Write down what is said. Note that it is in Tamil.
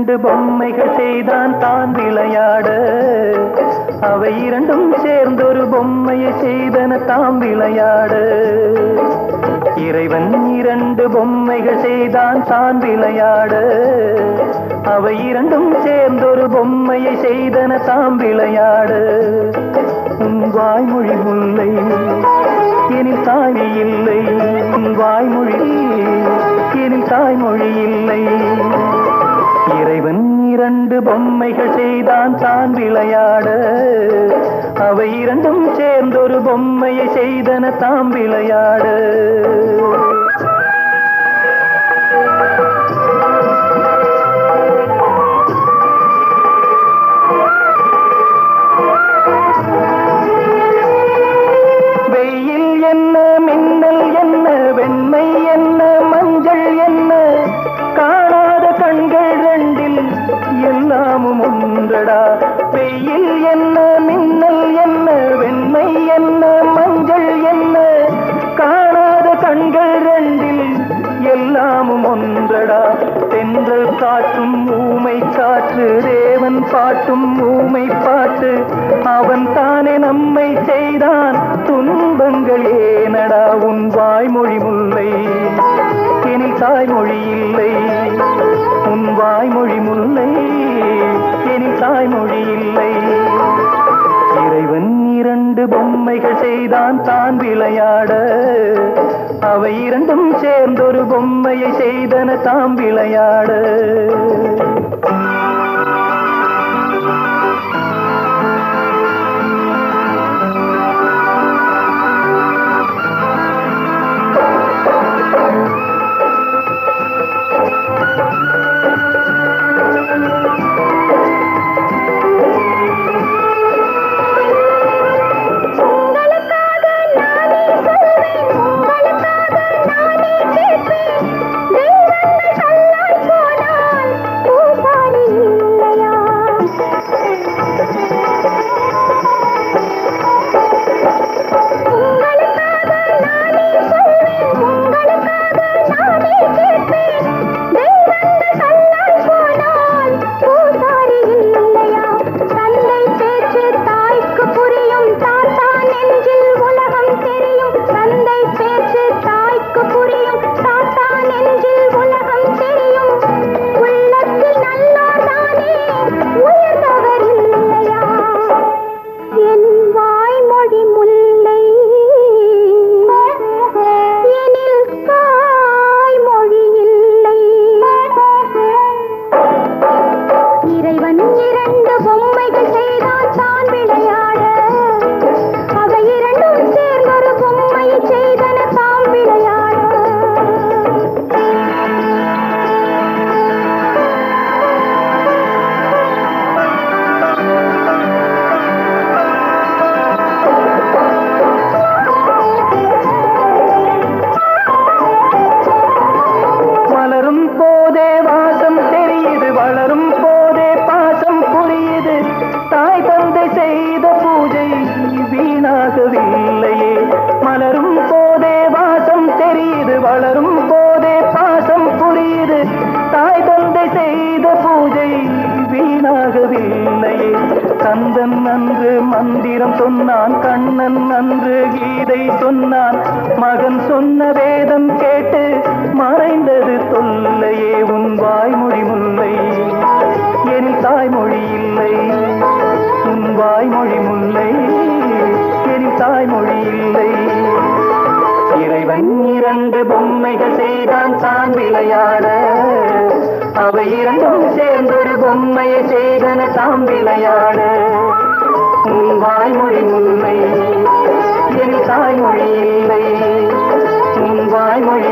இரண்டு பொம்மைகள் செய்தான் தான் விளையாட, அவை இரண்டும் சேர்ந்தொரு பொம்மையை செய்தன தாம் விளையாட. இறைவன் இரண்டு பொம்மைகள் செய்தான் தான் விளையாட, அவை இரண்டும் சேர்ந்தொரு பொம்மையை செய்தன தாம் விளையாட. உன் வாய்மொழி முல்லை எனில் தாய்மொழி இல்லை, உன் வாய்மொழி எனில் தாய்மொழி இல்லை. இறைவன் இரண்டு பொம்மைகள் செய்தான் தான் விளையாட, அவை இரண்டும் சேர்ந்தொரு பொம்மையை செய்தன தாம் விளையாட. வெயில் என்ன, மின்னல் என்ன, வெண்மை என்ன, மஞ்சள் என்ன, காணாத கண்கள் ரெண்டில் எல்லாமும் ஒன்றடா. வெயில் என்ன, மின்னல் என்ன, வெண்மை என்ன, மஞ்சள் என்ன, காணாத கண்கள் ரெண்டில் எல்லாமும் ஒன்றடா. தென்றல் காற்றும் ஊமை காற்று, தேவன் பாட்டும் ஊமை பாட்டு, அவன் தானே நம்மை செய்தான், துன்பங்கள் ஏனடா. உன் வாய்மொழி முல்லை எனில் தாய்மொழி இல்லை, உன் வாய்மொழி முல்லை எனில் தாய்மொழி இல்லை. இறைவன் இரண்டு பொம்மைகள் செய்தான் தான் விளையாட, அவை இரண்டும் சேர்ந்தொரு பொம்மையை செய்தன தாம் விளையாட. மலரும் போதே வாசம் தெரியுது, வளரும் போதே பாசம் புரியுது, தாய் தந்தை செய்த பூஜை வீணாகவில்லையே. கந்தன் அன்று மந்திரம் சொன்னான், கண்ணன் அன்று கீதை சொன்னான், மகன் சொன்ன வேதம் கேட்டு மறைந்தது தொல்லையே. உன் வாய்மொழி முல்லை எனில் தாய்மொழி இல்லை, உன் வாய்மொழி முல்லை எனில் தாய்மொழி இல்லை. இறைவன் இரண்டு பொம்மைகள் செய்தான் தான் விளையாட, அவை இரண்டும் சேர்ந்தொரு பொம்மையை செய்தன தாம் விளையாட. உன் வாய்மொழி முல்லை எனில் தாய்மொழி இல்லை, உன் வாய்மொழி